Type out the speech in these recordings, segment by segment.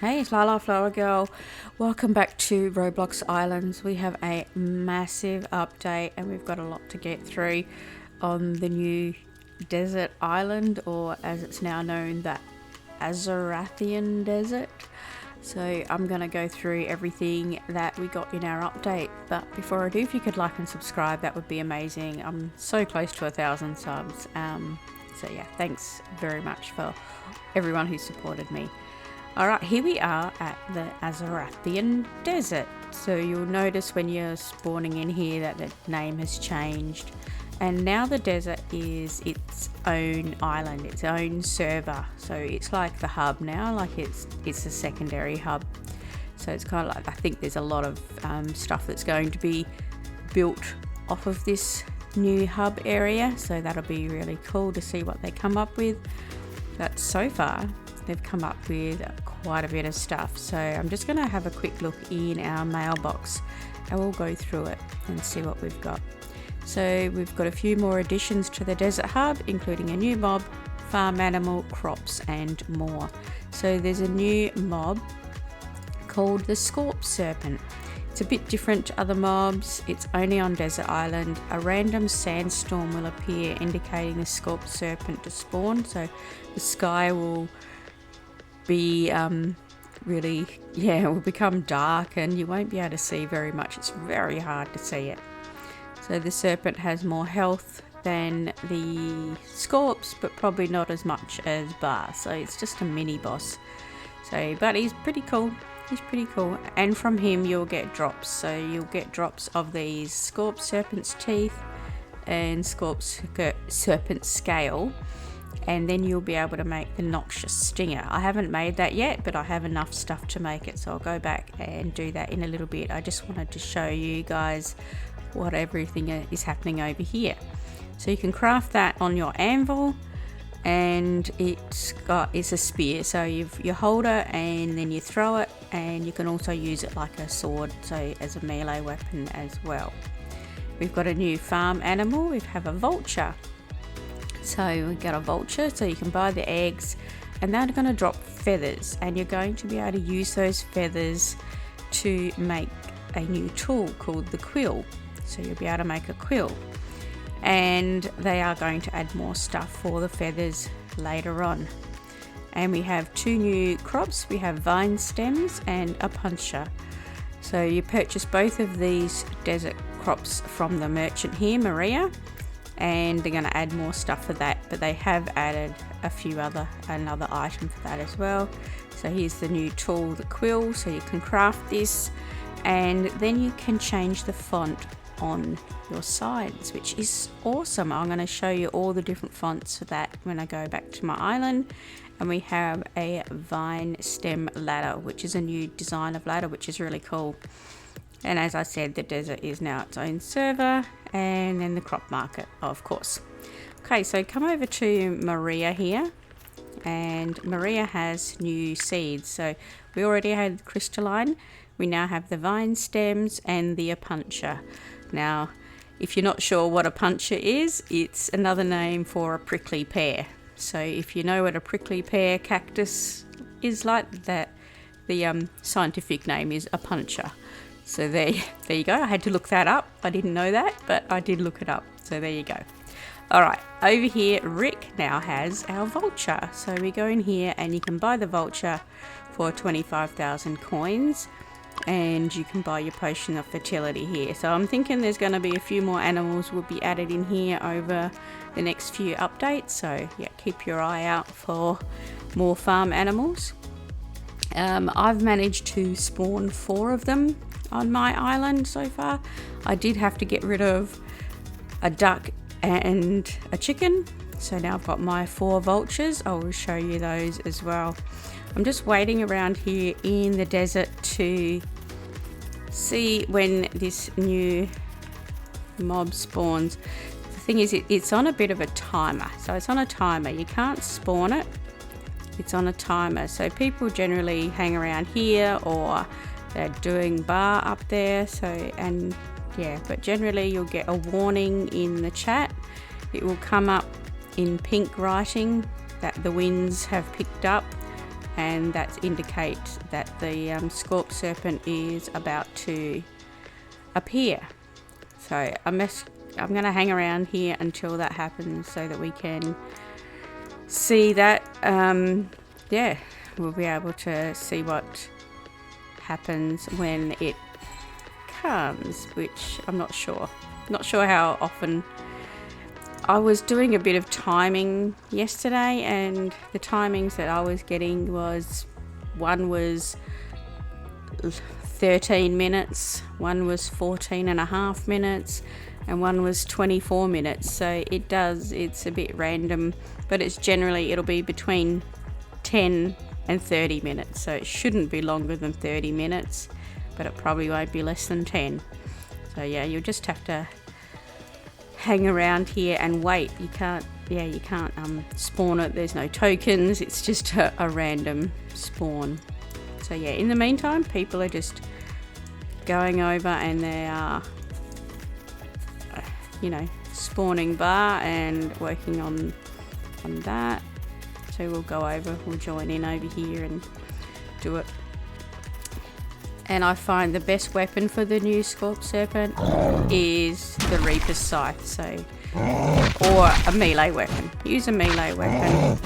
Hey, it's Lala Flower Girl. Welcome back to Roblox Islands. We have a massive update and we've got a lot to get through on the new desert island, or as it's now known, the Azarathian Desert. So I'm going to go through everything that we got in our update. But before I do, if you could like and subscribe, that would be amazing. I'm so close to 1,000 subs. So yeah, thanks very much for everyone who supported me. Alright, here we are at the Azarathian Desert. So you'll notice when you're spawning in here that the name has changed. And now the desert is its own island, its own server. So it's like the hub now, like it's a secondary hub. So it's kind of like, I think there's a lot of stuff that's going to be built off of this new hub area. So that'll be really cool to see what they come up with. But so far, they've come up with quite a bit of stuff. So I'm just going to have a quick look in our mailbox and we'll go through it and see what we've got. So we've got a few more additions to the desert hub, including a new mob, farm animal, crops and more. So there's a new mob called the Scorp Serpent. It's a bit different to other mobs. It's only on Desert Island. A random sandstorm will appear indicating the Scorp Serpent to spawn. So the sky will be will become dark and you won't be able to see very much. It's very hard to see it. So the serpent has more health than the Scorps, but probably not as much as Bar. So it's just a mini boss. So, but he's pretty cool. He's pretty cool. And from him you'll get drops. So you'll get drops of these Scorp Serpent's teeth and Scorp Serpent scale. And then you'll be able to make the noxious stinger. I haven't made that yet, but I have enough stuff to make it, so I'll go back and do that in a little bit. I just wanted to show you guys what everything is happening over here. So you can craft that on your anvil, and it's a spear. So you hold it and then you throw it, and you can also use it like a sword, so as a melee weapon as well. We've got a new farm animal. We have a vulture. So we got a vulture, so you can buy the eggs and they're going to drop feathers, and you're going to be able to use those feathers to make a new tool called the quill. So you'll be able to make a quill, and they are going to add more stuff for the feathers later on. And we have two new crops. We have vine stems and a puncher. So you purchase both of these desert crops from the merchant here, Maria, and they're going to add more stuff for that, but they have added another item for that as well. So here's the new tool, the quill. So you can craft this, and then you can change the font on your sides, which is awesome. I'm going to show you all the different fonts for that when I go back to my island. And we have a vine stem ladder, which is a new design of ladder, which is really cool. And as I said, the desert is now its own server, and then the crop market, of course. Okay, so come over to Maria here, and Maria has new seeds. So we already had crystalline. We now have the vine stems and the puncher. Now, if you're not sure what a puncher is, it's another name for a prickly pear. So if you know what a prickly pear cactus is like, that the scientific name is a puncher. So there you go. I had to look that up. I didn't know that, but I did look it up. So there you go. All right, over here, Rick now has our vulture. So we go in here and you can buy the vulture for 25,000 coins, and you can buy your potion of fertility here. So I'm thinking there's going to be a few more animals will be added in here over the next few updates. So yeah, keep your eye out for more farm animals. I've managed to spawn 4 of them on my island so far. I did have to get rid of a duck and a chicken, so now I've got my 4 vultures. I will show you those as well. I'm just waiting around here in the desert to see when this new mob spawns. The thing is, it's on a bit of a timer. So it's on a timer. You can't spawn it. It's on a timer. So people generally hang around here, or they're doing bar up there. So, and yeah, but generally you'll get a warning in the chat. It will come up in pink writing that the winds have picked up and that indicates that the scorp serpent is about to appear. So I'm going to hang around here until that happens so that we can see that. Yeah, we'll be able to see what happens when it comes, which I'm not sure. Not sure how often. I was doing a bit of timing yesterday, and the timings that I was getting was, one was 13 minutes, one was 14 and a half minutes, and one was 24 minutes. So it's a bit random, but it'll be between 10 and 30 minutes. So it shouldn't be longer than 30 minutes, but it probably won't be less than 10. So yeah, you'll just have to hang around here and wait. You can't spawn it. There's no tokens. It's just a random spawn. So yeah, in the meantime, people are just going over and they are, spawning bar and working on that. So we'll join in over here and do it. And I find the best weapon for the new Scorp Serpent is the Reaper's Scythe, or a melee weapon. Use a melee weapon.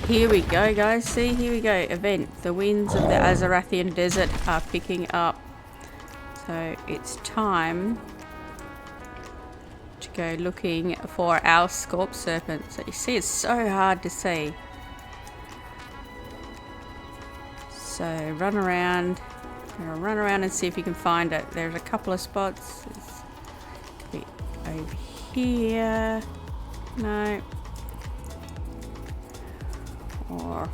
Here we go, guys. See, here we go. Event. The winds of the Azarathian desert are picking up. So it's time to go looking for our Scorp Serpent. So you see, it's so hard to see. So run around. Run around and see if you can find it. There's a couple of spots. It's a bit over here. No. Or,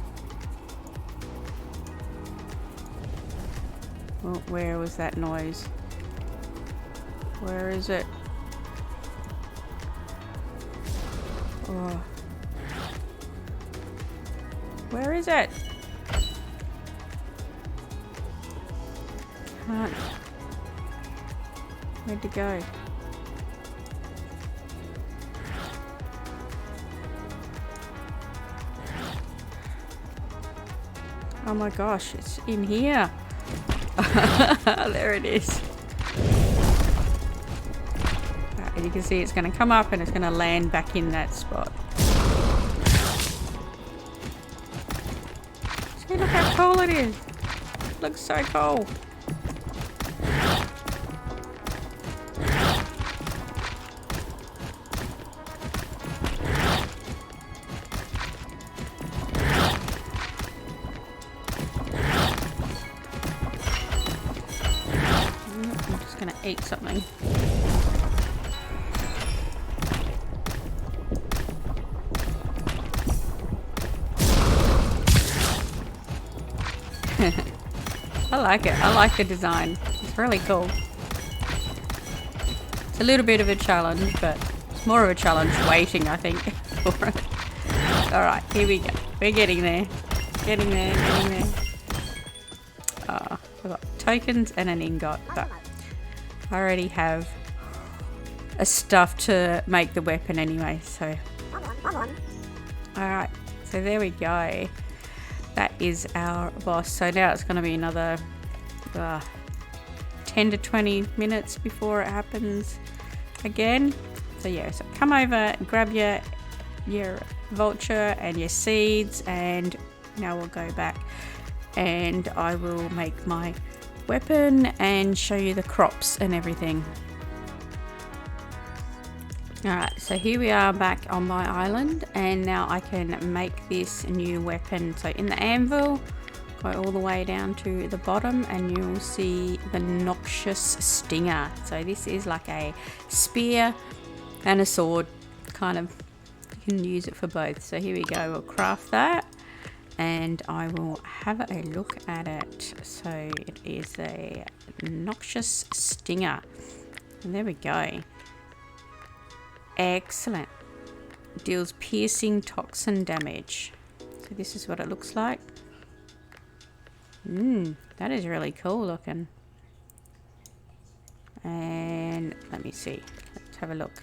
well, where was that noise? Where is it? Oh. Where is it? Can't. Where'd it go? Oh my gosh, it's in here. There it is. Right, and you can see it's going to come up and it's going to land back in that spot. See, look how cool it is. It looks so cool. Eat something. I like it. I like the design. It's really cool. It's a little bit of a challenge, but it's more of a challenge waiting, I think, for it. Alright, here we go. We're getting there. Getting there. We've got tokens and an ingot, but I already have a stuff to make the weapon anyway, so. Alright, so there we go. That is our boss. So now it's going to be another 10 to 20 minutes before it happens again. So yeah, so come over, grab your vulture and your seeds, and now we'll go back and I will make my weapon and show you the crops and everything. Alright, so here we are back on my island, and now I can make this new weapon. So in the anvil, go all the way down to the bottom and you'll see the noxious stinger. So this is like a spear and a sword, kind of, you can use it for both. So here we go, we'll craft that and I will have a look at it. So it is a noxious stinger, and there we go. Excellent. Deals piercing toxin damage. So this is what it looks like. That is really cool looking. And let me see. Let's have a look.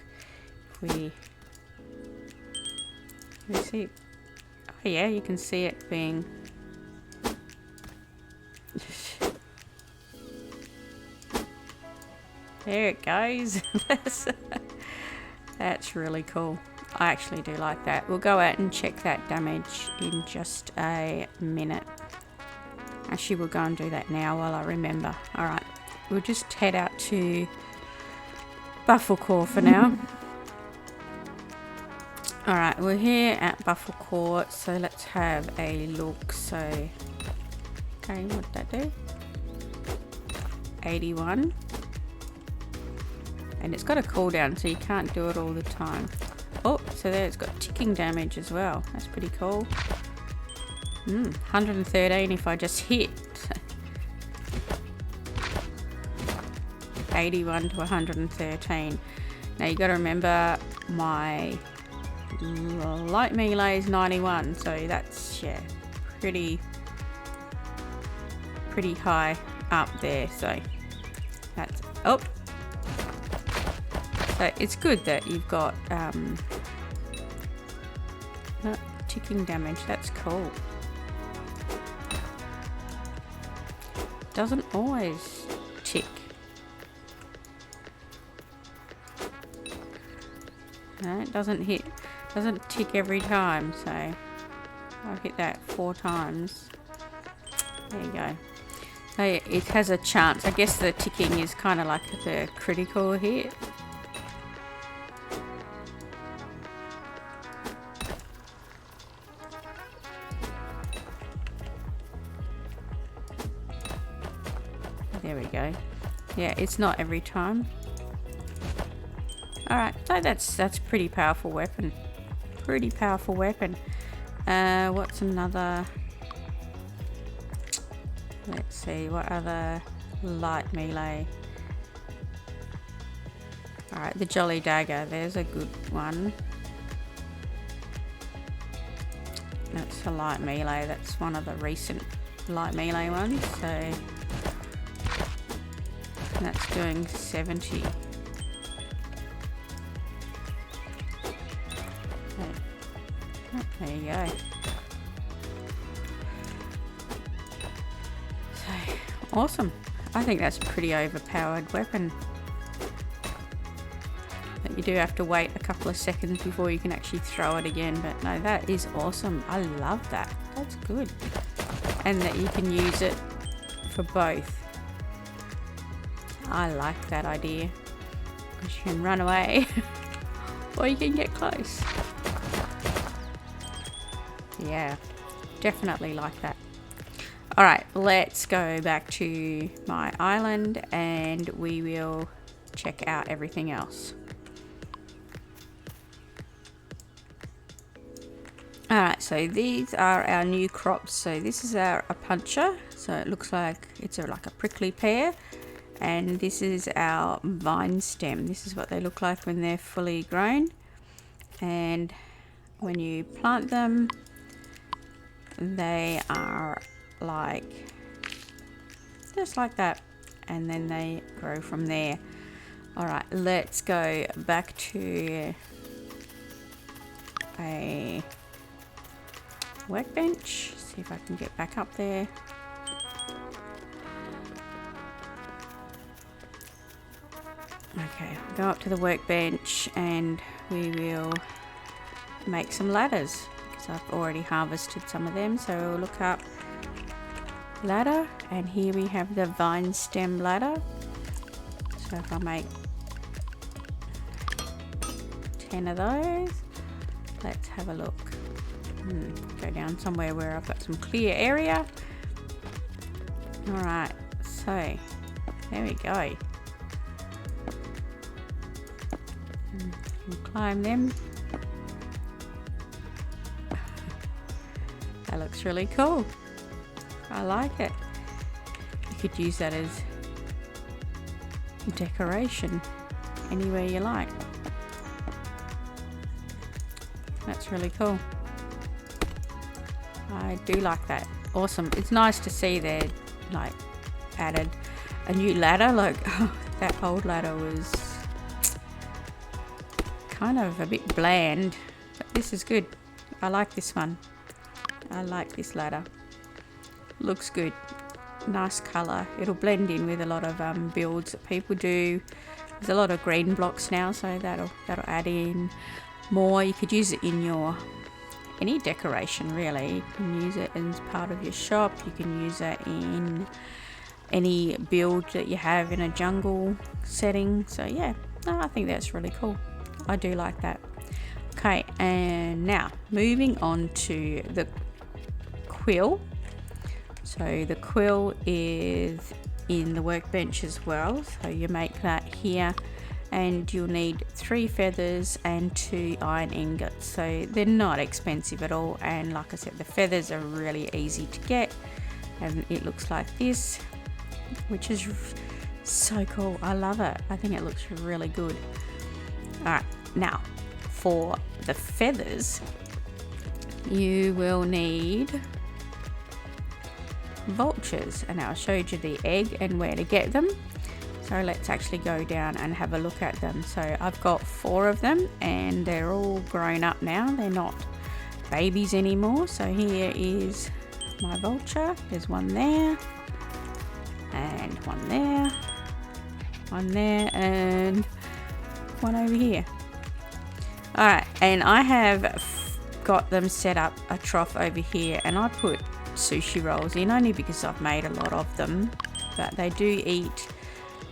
If we see. Oh yeah, you can see it being. There it goes. That's really cool. I actually do like that. We'll go out and check that damage in just a minute. Actually, we'll go and do that now while I remember. Alright, we'll just head out to Bufflecore for now. Alright, we're here at Bufflecore, so let's have a look. So, okay, what did that do? 81. And it's got a cooldown, so you can't do it all the time. Oh, so there it's got ticking damage as well. That's pretty cool. 113 if I just hit. 81 to 113. Now you got to remember my light melee is 91, so that's, yeah, pretty high up there. So that's, oh. So it's good that you've got ticking damage. That's cool. Doesn't always tick. No, it doesn't tick every time. So I've hit that 4 times. There you go. So it has a chance. I guess the ticking is kind of like the critical hit. There we go. Yeah, it's not every time. Alright, so that's pretty powerful weapon. Pretty powerful weapon. What's another? Let's see, what other light melee? Alright, the Jolly Dagger, there's a good one. That's a light melee, that's one of the recent light melee ones, so that's doing 70. There you go. So, awesome. I think that's a pretty overpowered weapon. But you do have to wait a couple of seconds before you can actually throw it again. But no, that is awesome. I love that. That's good. And that you can use it for both. I like that idea. Because you can run away or you can get close. Yeah, definitely like that. Alright, let's go back to my island and we will check out everything else. Alright, so these are our new crops. So this is a puncher. So it looks like it's like a prickly pear. And this is our vine stem. This is what they look like when they're fully grown. And when you plant them, they are like just like that, and then they grow from there. All right, let's go back to a workbench, see if I can get back up there. Okay, go up to the workbench and we will make some ladders. I've already harvested some of them, so we'll look up ladder, and here we have the vine stem ladder. So if I make 10 of those, let's have a look. Go down somewhere where I've got some clear area. Alright, so there we go. We'll climb them. That looks really cool. I like it. You could use that as decoration anywhere you like. That's really cool. I do like that. Awesome. It's nice to see they're like added a new ladder. Like that old ladder was kind of a bit bland, but this is good. I like this one. I like this ladder. Looks good. Nice color. It'll blend in with a lot of builds that people do. There's a lot of green blocks now, so that'll add in more. You could use it in your any decoration really. You can use it as part of your shop. You can use it in any build that you have in a jungle setting. So yeah, no, I think that's really cool. I do like that. Okay, and now moving on to the quill. So the quill is in the workbench as well. So you make that here, and you'll need 3 feathers and 2 iron ingots. So they're not expensive at all, and like I said, the feathers are really easy to get, and it looks like this, which is so cool. I love it. I think it looks really good. Alright, now for the feathers, you will need vultures, and I showed you the egg and where to get them. So let's actually go down and have a look at them. So I've got 4 of them, and they're all grown up now. They're not babies anymore. So here is my vulture. There's one there, and one there, one there, and one over here. Alright, and I have got them set up a trough over here, and I put sushi rolls in only because I've made a lot of them, but they do eat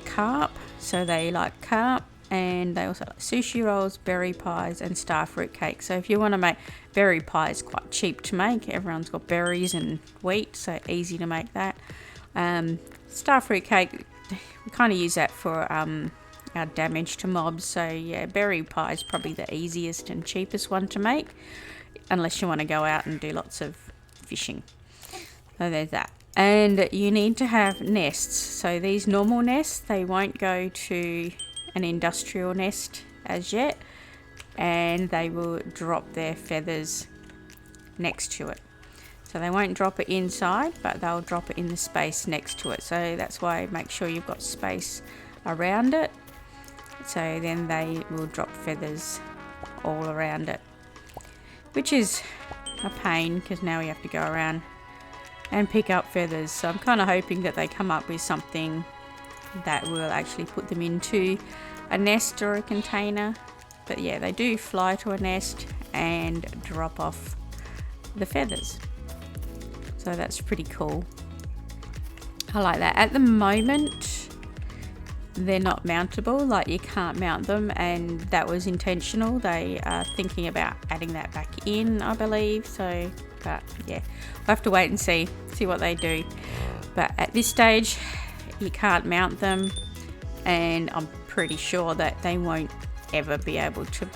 carp, so they like carp, and they also like sushi rolls, berry pies, and starfruit cake. So if you want to make berry pie, is quite cheap to make. Everyone's got berries and wheat, so easy to make that. Starfruit cake, we kind of use that for our damage to mobs. So yeah, berry pie is probably the easiest and cheapest one to make, unless you want to go out and do lots of fishing. So there's that. And you need to have nests. So these normal nests, they won't go to an industrial nest as yet, and they will drop their feathers next to it. So they won't drop it inside, but they'll drop it in the space next to it. So that's why make sure you've got space around it. So then they will drop feathers all around it, which is a pain because now we have to go around and pick up feathers. So I'm kind of hoping that they come up with something that will actually put them into a nest or a container. But yeah, they do fly to a nest and drop off the feathers. So that's pretty cool. I like that. At the moment, they're not mountable, like you can't mount them, and that was intentional. They are thinking about adding that back in, I believe. So, but yeah, we'll have to wait and see what they do. But at this stage, you can't mount them, and I'm pretty sure that they won't ever be able to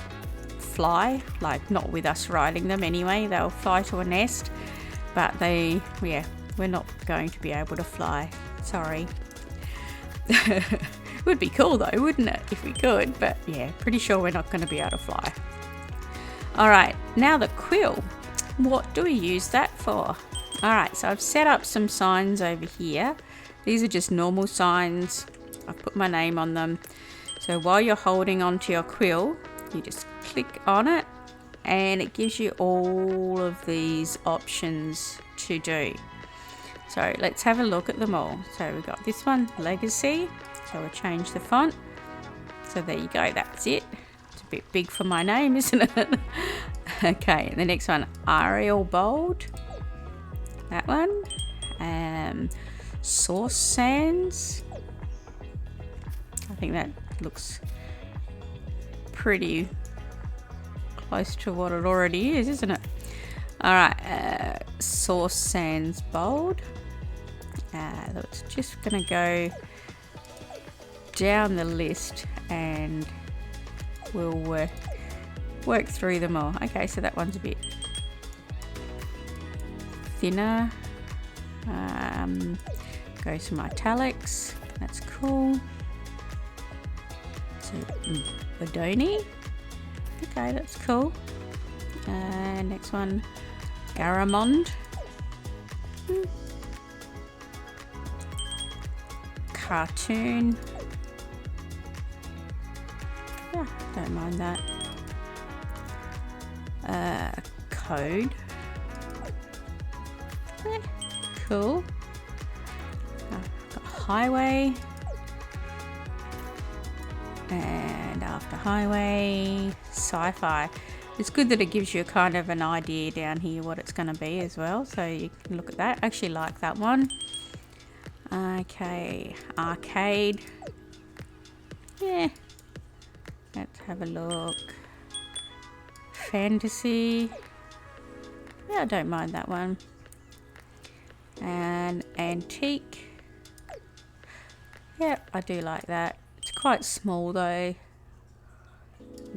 fly, like not with us riding them anyway. They'll fly to a nest, but we're not going to be able to fly. Sorry. Would be cool though, wouldn't it, if we could? But yeah, pretty sure we're not going to be able to fly. Alright, now the quill. What do we use that for? Alright, so I've set up some signs over here. These are just normal signs. I've put my name on them. So while you're holding onto your quill, you just click on it, and it gives you all of these options to do. So let's have a look at them all. So we've got this one, Legacy. So we'll change the font. So there you go, that's it. It's a bit big for my name, isn't it? Okay, the next one, Arial Bold. That one. Sauce Sands. I think that looks pretty close to what it already is, isn't it? Alright, Sauce Sands Bold. That's just gonna go down the list and we'll work through them all. Okay, so that one's a bit thinner. Go some italics. That's cool. So Bodoni. Okay, that's cool. Next one, Garamond. Cartoon. Yeah, don't mind that. Code. Yeah, cool. Got Highway. And after Highway, Sci-Fi. It's good that it gives you kind of an idea down here what it's going to be as well, so you can look at that. I actually like that one. Okay, Arcade. Yeah, let's have a look. Fantasy. Yeah, I don't mind that one. And Antique. Yeah, I do like that. It's quite small though.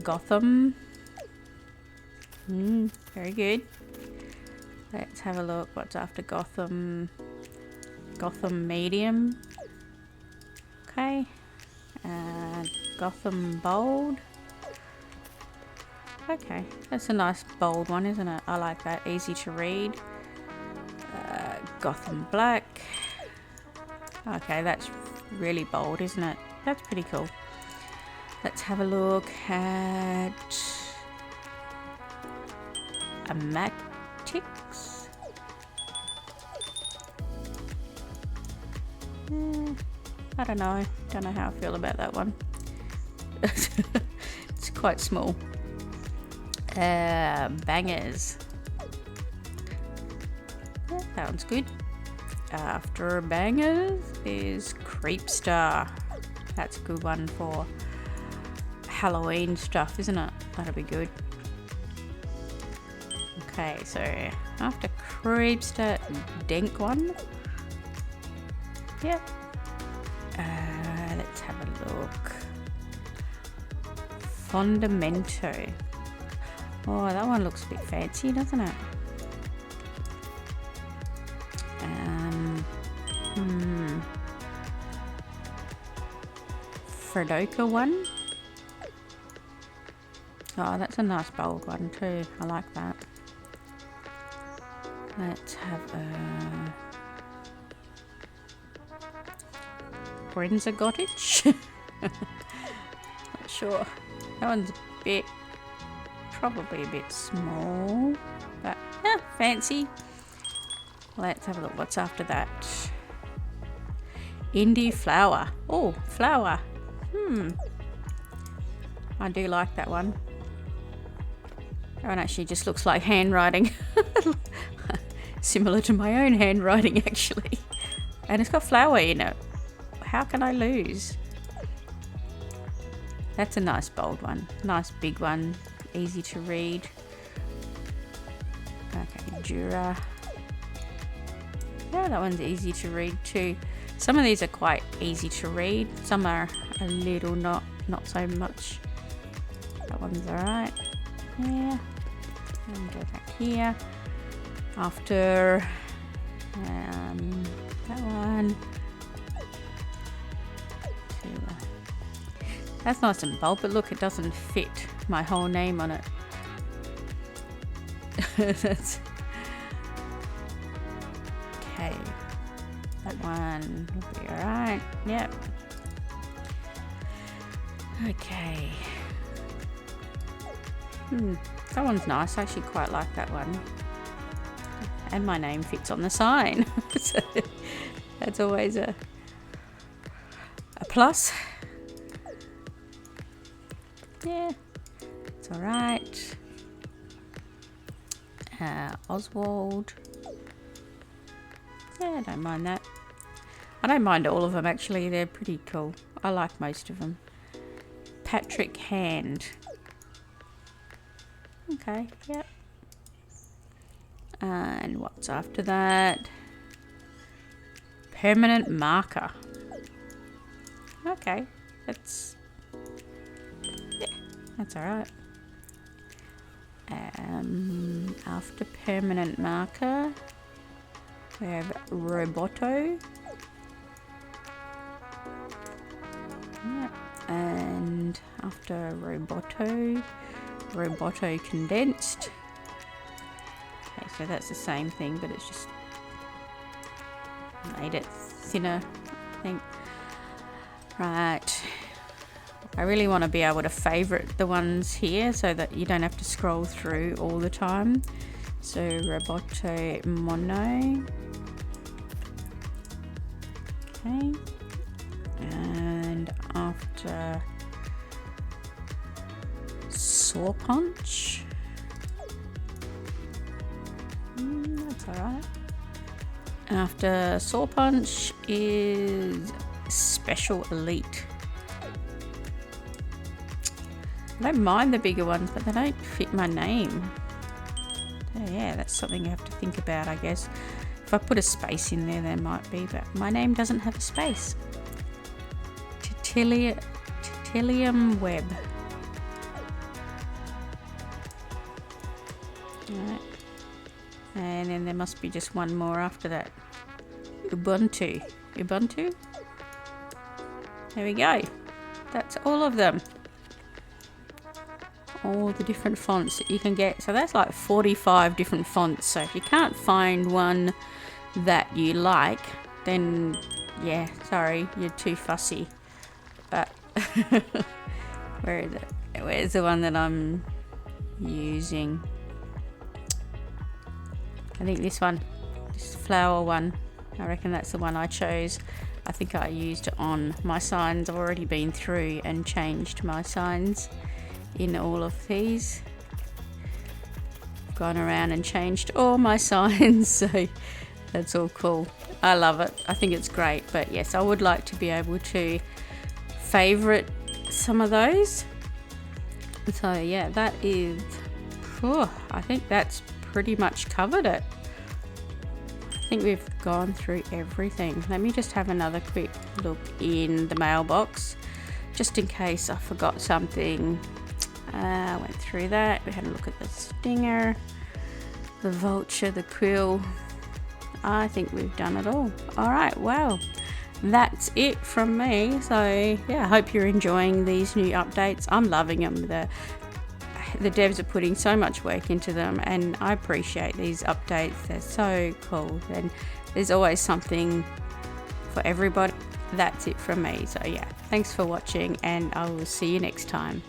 Gotham. Very good. Let's have a look. What's after Gotham? Gotham Medium. Okay. Gotham Bold. Okay, that's a nice bold one, isn't it? I like that. Easy to read. Gotham Black. Okay, that's really bold, isn't it? That's pretty cool. Let's have a look at Amatics. I don't know. Don't know how I feel about that one. It's quite small. Bangers. Yeah, that one's good. After Bangers is Creepstar. That's a good one for Halloween stuff, isn't it? That'll be good. Okay, so after Creepstar, Denk one. Yep. Let's have a look. Fondamento. Oh, that one looks a bit fancy, doesn't it? Fredoka one. Oh, that's a nice bold one too. I like that. Let's have a Brenza Cottage. Not sure. That one's a bit, probably a bit small, but yeah, fancy. Let's have a look. What's after that? Indie Flower. Oh, flower. I do like that one. That one actually just looks like handwriting. Similar to my own handwriting, actually. And it's got flower in it. How can I lose? That's a nice bold one. Nice big one. Easy to read. Okay, Jura. Yeah, that one's easy to read too. Some of these are quite easy to read. Some are a little not so much. That one's alright. Yeah. And go back here. After that one. That's nice and bold, but look, it doesn't fit my whole name on it. That's okay. That one will be alright. Yep. Okay. That one's nice. I actually quite like that one. And my name fits on the sign. So that's always a plus. Yeah, it's alright. Oswald. Yeah, I don't mind that. I don't mind all of them actually, they're pretty cool. I like most of them. Patrick Hand. Okay, yep. And what's after that? Permanent marker. Okay, that's... yeah, that's alright. After permanent marker, we have Roboto. Yep. And after Roboto, Roboto condensed. Okay, so that's the same thing, but it's just made it thinner, I think. Right. I really want to be able to favorite the ones here so that you don't have to scroll through all the time. So Roboto Mono. Okay. And after Saw Punch. That's alright. After Saw Punch is Special Elite. I don't mind the bigger ones, but they don't fit my name. So yeah, that's something you have to think about, I guess. If I put a space in there, there might be, but my name doesn't have a space. Titanium Web. Alright. And then there must be just one more after that. Ubuntu. Ubuntu? There we go. That's all of them. All the different fonts that you can get. So that's like 45 different fonts. So if you can't find one that you like, then yeah, sorry, you're too fussy. But where is it? Where's the one that I'm using? I think this one, this flower one. I reckon that's the one I chose. I think I used on my signs. I've already been through and changed my signs in all of these. I've gone around and changed all my signs, so that's all cool. I love it. I think it's great, but yes, I would like to be able to favorite some of those. So yeah, that is, I think that's pretty much covered it. I think we've gone through everything. Let me just have another quick look in the mailbox, just in case I forgot something. I went through that. We had a look at the stinger, the vulture, the quill. I think we've done it all. All right, well, that's it from me. So yeah, I hope you're enjoying these new updates. I'm loving them. The devs are putting so much work into them, and I appreciate these updates. They're so cool, and there's always something for everybody. That's it from me. So yeah, thanks for watching, and I will see you next time.